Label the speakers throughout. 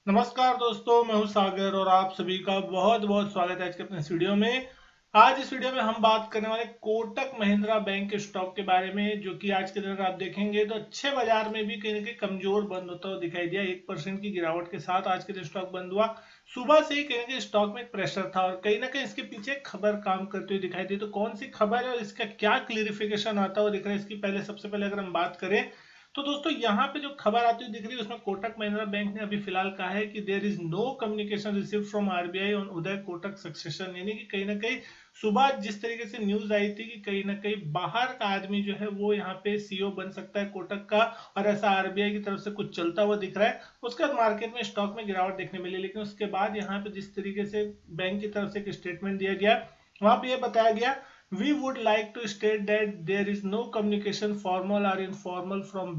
Speaker 1: नमस्कार दोस्तों, मैं हूं सागर और आप सभी का बहुत बहुत स्वागत है आज के अपने इस वीडियो में। आज इस वीडियो में हम बात करने वाले कोटक महिंद्रा बैंक के स्टॉक के बारे में, जो कि आज के दिन अगर आप देखेंगे तो अच्छे बाजार में भी कहीं ना कहीं कमजोर बंद होता हुआ दिखाई दिया। 1% की गिरावट के साथ आज के दिन स्टॉक बंद हुआ। सुबह से ही कहीं ना कहीं स्टॉक में एक प्रेशर था और कहीं ना कहीं इसके पीछे एक खबर काम करते हुए दिखाई दी। तो कौन सी खबर है और इसका क्या क्लियरिफिकेशन आता हुआ दिख रहा है, इसकी पहले सबसे पहले अगर हम बात करें तो दोस्तों यहाँ पे जो खबर आती हुई दिख रही है उसमें कोटक महिंद्रा बैंक ने अभी फिलहाल कहा है कि there is no communication received from RBI on Uday Kotak succession. यानी कि कहीं ना कहीं सुबह जिस तरीके से न्यूज आई थी कि कहीं ना कहीं बाहर का आदमी जो है वो यहाँ पे सीईओ बन सकता है कोटक का, और ऐसा आरबीआई की तरफ से कुछ चलता हुआ दिख रहा है। उसके बाद मार्केट में स्टॉक में गिरावट देखने मिली, लेकिन उसके बाद यहाँ पे जिस तरीके से बैंक की तरफ से एक स्टेटमेंट दिया गया, वहां पे ये बताया गया, we would like to state that there is no communication formal or informal from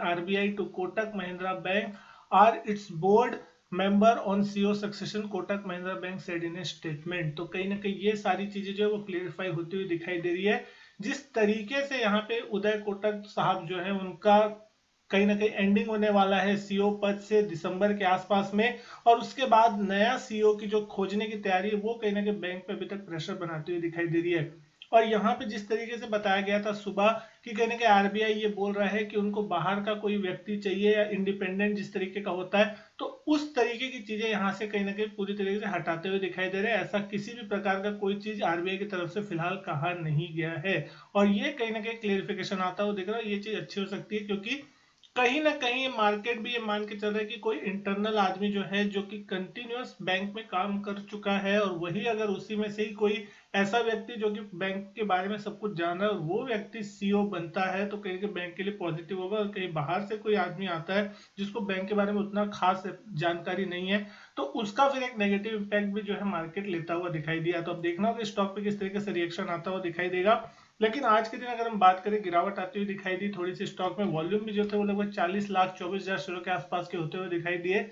Speaker 1: RBI to Kotak Mahindra Bank or its board member on CEO succession, Kotak Mahindra Bank said in a statement। तो कहीं ना कहीं ये सारी चीजें जो है वो क्लियरिफाई होती हुई दिखाई दे रही है। जिस तरीके से यहाँ पे उदय कोटक साहब जो है उनका कहीं ना कहीं एंडिंग होने वाला है सीईओ पद से दिसंबर के आसपास में, और उसके बाद नया सीईओ की जो खोजने की तैयारी है वो कहीं ना कहीं बैंक पे अभी तक प्रेशर बनाती हुई दिखाई दे रही है। और यहाँ पे जिस तरीके से बताया गया था सुबह कि कहीं ना कहीं आरबीआई ये बोल रहा है कि उनको बाहर का कोई व्यक्ति चाहिए या इंडिपेंडेंट जिस तरीके का होता है, तो उस तरीके की चीजें यहाँ से कहीं ना कहीं पूरी तरीके से हटाते हुए दिखाई दे रहे हैं। ऐसा किसी भी प्रकार का कोई चीज आरबीआई की तरफ से फिलहाल कहा नहीं गया है, और ये कहीं ना कहीं क्लियरिफिकेशन आता हुआ दिख रहा है। ये चीज अच्छी हो सकती है क्योंकि कहीं ना कहीं मार्केट भी ये मान के चल रहा है कि कोई इंटरनल आदमी जो है जो कि कंटिन्यूअस बैंक में काम कर चुका है, और वही अगर उसी में से ही कोई ऐसा व्यक्ति जो कि बैंक के बारे में सब कुछ जान रहा है और वो व्यक्ति सीईओ बनता है, तो कहीं बैंक के लिए पॉजिटिव होगा। और कहीं बाहर से कोई आदमी आता है जिसको बैंक के बारे में उतना खास जानकारी नहीं है, तो उसका फिर एक नेगेटिव इम्पैक्ट भी जो है मार्केट लेता हुआ दिखाई दिया। तो अब देखना होगा स्टॉक पे किस तरीके से रिएक्शन आता हुआ दिखाई देगा। लेकिन आज के दिन अगर हम बात करें, गिरावट आती हुई दिखाई दी थोड़ी सी स्टॉक में। वॉल्यूम भी जो थे वो लगभग 40,24,000 शेयरों के आसपास के होते हुए दिखाई दिए।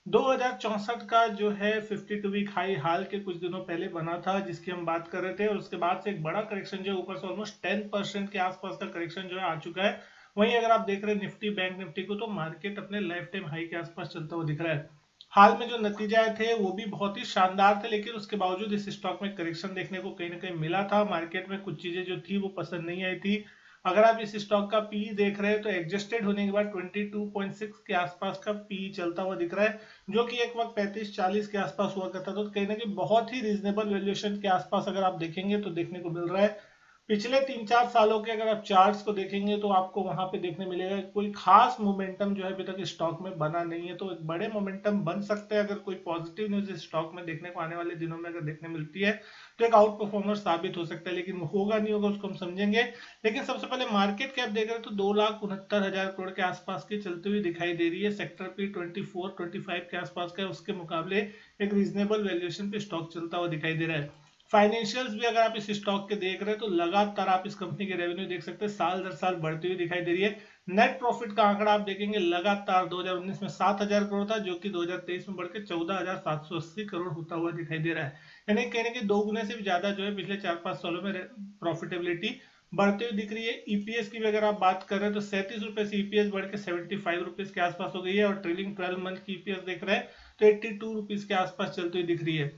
Speaker 1: 2064 का जो है 52 वीक हाई हाल के कुछ दिनों पहले बना था जिसकी हम बात कर रहे थे, और उसके बाद से एक बड़ा करेक्शन जो ऊपर से ऑलमोस्ट 10% के आसपास का करेक्शन जो है आ चुका है। वहीं अगर आप देख रहे हैं निफ्टी बैंक निफ्टी को, तो मार्केट अपने लाइफ टाइम हाई के आसपास चलता हुआ दिख रहा है। हाल में जो नतीजे थे वो भी बहुत ही शानदार थे, लेकिन उसके बावजूद इस स्टॉक में करेक्शन देखने को कहीं ना कहीं मिला था। मार्केट में कुछ चीजें जो थी वो पसंद नहीं आई थी। अगर आप इस स्टॉक का पी देख रहे हैं तो एडजस्टेड होने के बाद 22.6 के आसपास का पी चलता हुआ दिख रहा है, जो कि एक वक्त 35-40 के आसपास हुआ करता था। तो कहीं ना कहीं बहुत ही रीजनेबल वैल्यूएशन के आसपास अगर आप देखेंगे तो देखने को मिल रहा है। पिछले 3-4 सालों के अगर आप चार्ट्स को देखेंगे तो आपको वहां पे देखने मिलेगा कि कोई खास मोमेंटम जो है अभी तक स्टॉक में बना नहीं है। तो एक बड़े मोमेंटम बन सकते हैं अगर कोई पॉजिटिव न्यूज इस स्टॉक में देखने को आने वाले दिनों में अगर देखने मिलती है, तो एक आउट परफॉर्मर साबित हो सकता है। लेकिन होगा नहीं होगा उसको हम समझेंगे। लेकिन सबसे पहले मार्केट कैप देख रहे हैं तो 2,69,000 करोड़ के आसपास की चलती हुई दिखाई दे रही है। सेक्टर पी 24-25 के आसपास का, उसके मुकाबले एक रीजनेबल वैल्यूएशन पे स्टॉक चलता हुआ दिखाई दे रहा है। फाइनेंशियल्स भी अगर आप इस स्टॉक के देख रहे हैं तो लगातार आप इस कंपनी की रेवेन्यू देख सकते हैं साल दर साल बढ़ती हुई दिखाई दे रही है। नेट प्रॉफिट का आंकड़ा आप देखेंगे लगातार 2019 में 7,000 करोड़ था, जो कि 2023 में बढ़कर 14,780 करोड़ होता हुआ दिखाई दे रहा है। यानी कहने के 2 गुने से भी ज्यादा जो है पिछले 4-5 सालों में प्रॉफिटेबिलिटी बढ़ती हुई दिख रही है। ईपीएस की भी अगर आप बात कर रहे हैं तो 37 रुपए से ईपीएस बढ़ के 75 रुपीज के आसपास हो गई है, और ट्रेलिंग 12 मंथ की ईपीएस देख रहे हैं तो 82 रुपीज के आसपास चलती हुई दिख रही है।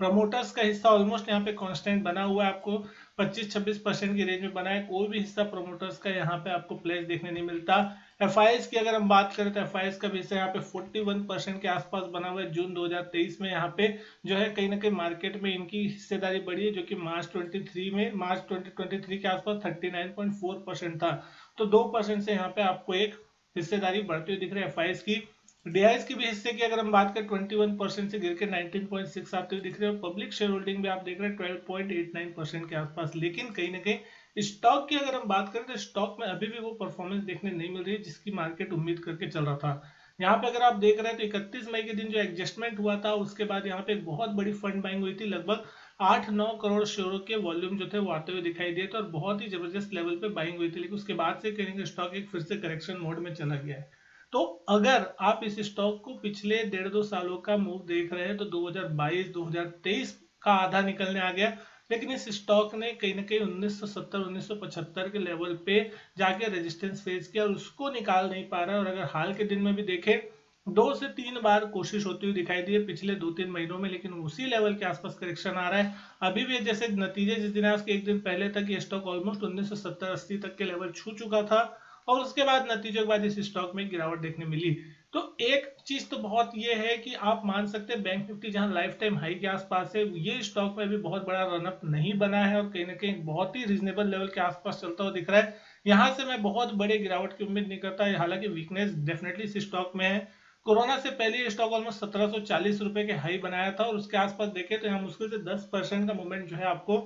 Speaker 1: प्रमोटर्स का हिस्सा ऑलमोस्ट यहाँ पे कांस्टेंट बना हुआ है, आपको 25-26% की रेंज में बना है। कोई भी हिस्सा प्रमोटर्स का यहाँ पे आपको प्लेस देखने नहीं मिलता। एफआईएस की अगर हम बात करें तो एफआईएस का भी हिस्सा यहाँ पे 41% के आसपास बना हुआ है। जून 2023 में यहाँ पे जो है कहीं ना कहीं मार्केट में इनकी हिस्सेदारी बढ़ी है, जो कि मार्च 2023 के आसपास 39.4% था। तो 2% से यहाँ पे आपको एक हिस्सेदारी बढ़ती हुई दिख रही है एफआईएस की। डीआईएस की भी हिस्से की अगर हम बात करें 21% से गिर के 19.6 आते हुए दिख रहे हैं। पब्लिक शेयर होल्डिंग भी आप देख रहे हैं 12.89% के आसपास। लेकिन कहीं ना कहीं स्टॉक की अगर हम बात करें तो स्टॉक में अभी भी वो परफॉर्मेंस देखने नहीं मिल रही है जिसकी मार्केट उम्मीद करके चल रहा था। यहाँ पे अगर आप देख रहे हैं तो 31 मई के दिन जो एडजस्टमेंट हुआ था उसके बाद यहाँ पे एक बहुत बड़ी फंड बाइंग हुई थी। लगभग 8-9 करोड़ शेयरों के वॉल्यूम जो थे वो आते हुए दिखाई दिए थे और बहुत ही जबरदस्त लेवल पे बाइंग हुई थी। लेकिन उसके बाद से कहीं स्टॉक एक फिर से करेक्शन मोड में चला गया है। तो अगर आप इस स्टॉक को पिछले 1.5-2 सालों का मूव देख रहे हैं तो 2022-2023 का आधा निकलने आ गया। लेकिन इस स्टॉक ने कहीं ना कहीं 1970-1975 के लेवल पे जाके रेजिस्टेंस फेस किया और उसको निकाल नहीं पा रहा है। और अगर हाल के दिन में भी देखें 2 से 3 बार कोशिश होती हुई दिखाई दी है पिछले 2-3 महीनों में, लेकिन उसी लेवल के आसपास करेक्शन आ रहा है। अभी भी जैसे नतीजे जिस दिन आए उसके एक दिन पहले तक ये स्टॉक ऑलमोस्ट 1970-80 तक के लेवल छू चुका था, और उसके बाद नतीजों के बाद इस स्टॉक में गिरावट देखने मिली। तो एक चीज तो बहुत ये है कि आप मान सकते हैं बैंक निफ्टी जहां लाइफ टाइम हाई के आसपास है, ये स्टॉक में भी बहुत बड़ा रनअप नहीं बना है और कहीं ना कहीं बहुत ही रीजनेबल लेवल के आसपास चलता हुआ दिख रहा है। यहां से मैं बहुत बड़े गिरावट की उम्मीद नहीं करता, हालांकि वीकनेस डेफिनेटली इस स्टॉक में है। कोरोना से पहले ये स्टॉक ऑलमोस्ट 1740 रुपए के हाई बनाया था, और उसके आसपास देखे तो यहाँ मुश्किल से 10% का मूवमेंट जो है आपको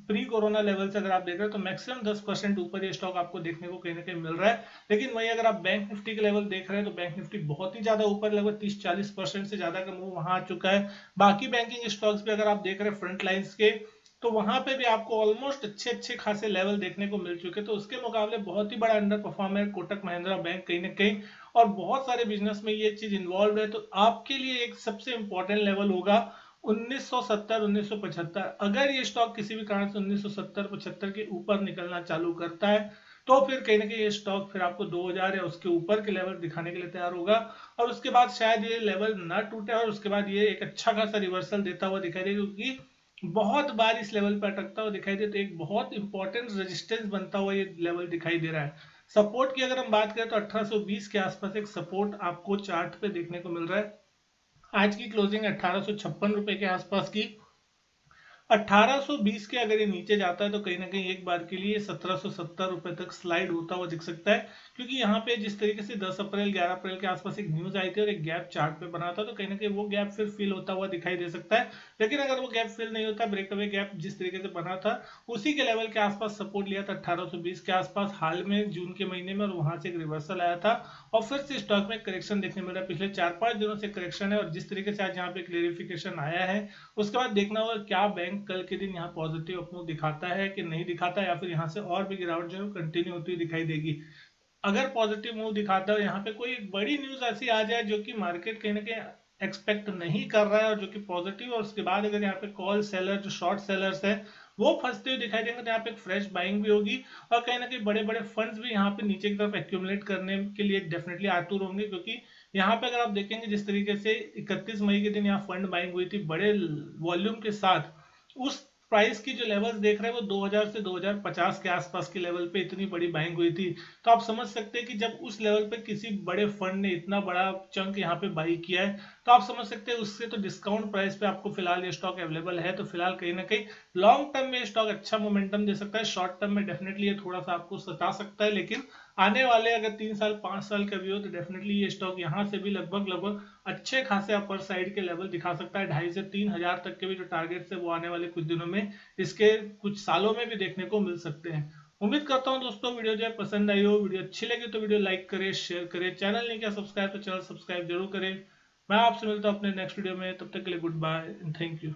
Speaker 1: प्री कोरोना लेवल से अगर आप देख रहे हैं तो मैक्सिमम 10% ऊपर ये स्टॉक आपको देखने को कहीं ना कहीं मिल रहा है। लेकिन वहीं अगर आप बैंक निफ्टी के लेवल देख रहे हैं तो बैंक निफ्टी बहुत ही ज्यादा ऊपर, लगभग 30-40% से ज्यादा का मूव वहां आ चुका है। बाकी बैंकिंग स्टॉक्स पे अगर आप देख रहे हैं फ्रंट लाइन्स के, तो वहां पे भी आपको ऑलमोस्ट अच्छे अच्छे खासे लेवल देखने को मिल चुके हैं। तो उसके मुकाबले बहुत ही बड़ा अंडर परफॉर्म है कोटक महिंद्रा बैंक कहीं ना कहीं, और बहुत सारे बिजनेस में ये चीज इन्वॉल्व है। तो आपके लिए एक सबसे इंपॉर्टेंट लेवल होगा 1970-1975। अगर ये स्टॉक किसी भी कारण से 1970-75 के ऊपर निकलना चालू करता है, तो फिर कहीं ना कहीं ये स्टॉक फिर आपको 2000 या उसके ऊपर के लेवल दिखाने के लिए तैयार होगा, और उसके बाद शायद ये लेवल ना टूटे और उसके बाद ये एक अच्छा खासा रिवर्सल देता हुआ दिखाई दे, क्योंकि बहुत बार इस लेवल पर अटकता हुआ दिखाई दे, तो एक बहुत इंपॉर्टेंट रेजिस्टेंस बनता हुआ ये लेवल दिखाई दे रहा है। सपोर्ट की अगर हम बात करें तो 1820 के आसपास एक सपोर्ट आपको चार्ट पे देखने को मिल रहा है। आज की क्लोजिंग 1856 रुपए के आसपास की। 1820 के अगर ये नीचे जाता है तो कहीं ना कहीं एक बार के लिए 1770 रुपए तक स्लाइड होता हुआ दिख सकता है, क्योंकि यहाँ पे जिस तरीके से 10 अप्रैल 11 अप्रैल के आसपास एक न्यूज आई थी और एक गैप चार्ट पे बना था, तो कहीं ना कहीं वो गैप फिर फिल होता हुआ दिखाई दे सकता है। लेकिन अगर वो गैप फिल नहीं होता, ब्रेकअवे गैप जिस तरीके से बना था उसी के लेवल के आसपास सपोर्ट लिया था 1820 के आसपास हाल में जून के महीने में, और वहां से एक रिवर्सल आया था और फिर से स्टॉक में करेक्शन देखने मिल रहा है। पिछले 4-5 दिनों से करेक्शन है, और जिस तरीके से आज यहाँ पे क्लेरिफिकेशन आया है उसके बाद देखना होगा क्या बैंक कल के दिन यहाँ पॉजिटिव अपमूव दिखाता है कि नहीं दिखाता, या फिर यहाँ से और भी गिरावट जो है कंटिन्यू होती दिखाई देगी। अगर पॉजिटिव मूव दिखाता है, यहाँ पे कोई बड़ी न्यूज ऐसी आ जाए जो कि मार्केट कहीं ना कहीं एक्सपेक्ट नहीं कर रहा है और जो कि पॉजिटिव, और उसके बाद अगर यहाँ पे कॉल सेलर जो शॉर्ट सेलर्स है वो फंसते हुए दिखाई देंगे, तो यहाँ पे एक फ्रेश बाइंग भी होगी, और कहीं ना कहीं बड़े बड़े फंड्स भी यहाँ पे नीचे की तरफ एक्यूमुलेट करने के लिए डेफिनेटली आतुर होंगे, क्योंकि यहाँ पे अगर आप देखेंगे जिस तरीके से 31 मई के दिन यहाँ फंड बाइंग हुई थी बड़े वॉल्यूम के साथ, उस प्राइस की जो लेवल्स देख रहे हैं वो 2000 से 2050 के आसपास के लेवल पे इतनी बड़ी बाइंग हुई थी। तो आप समझ सकते हैं कि जब उस लेवल पे किसी बड़े फंड ने इतना बड़ा चंक यहाँ पे बाई किया है, तो आप समझ सकते हैं उससे तो डिस्काउंट प्राइस पे आपको फिलहाल ये स्टॉक अवेलेबल है। तो फिलहाल कहीं ना कहीं लॉन्ग टर्म में स्टॉक अच्छा मोमेंटम दे सकता है, शॉर्ट टर्म में डेफिनेटली ये थोड़ा सा आपको सता सकता है, लेकिन आने वाले अगर 3 साल 5 साल का भी हो तो डेफिनेटली ये स्टॉक यहाँ से भी लगभग लगभग अच्छे खासे अपर साइड के लेवल दिखा सकता है। 2500 से 3000 तक के भी जो टारगेट्स है वो आने वाले कुछ दिनों में, इसके कुछ सालों में भी देखने को मिल सकते हैं। उम्मीद करता हूं दोस्तों वीडियो जो है पसंद आई हो। वीडियो अच्छी लगी तो वीडियो लाइक करें, शेयर करें, चैनल नहीं किया सब्सक्राइब तो चैनल सब्सक्राइब जरूर करें। मैं आपसे मिलता हूं अपने नेक्स्ट वीडियो में, तब तक के लिए good bye and thank you.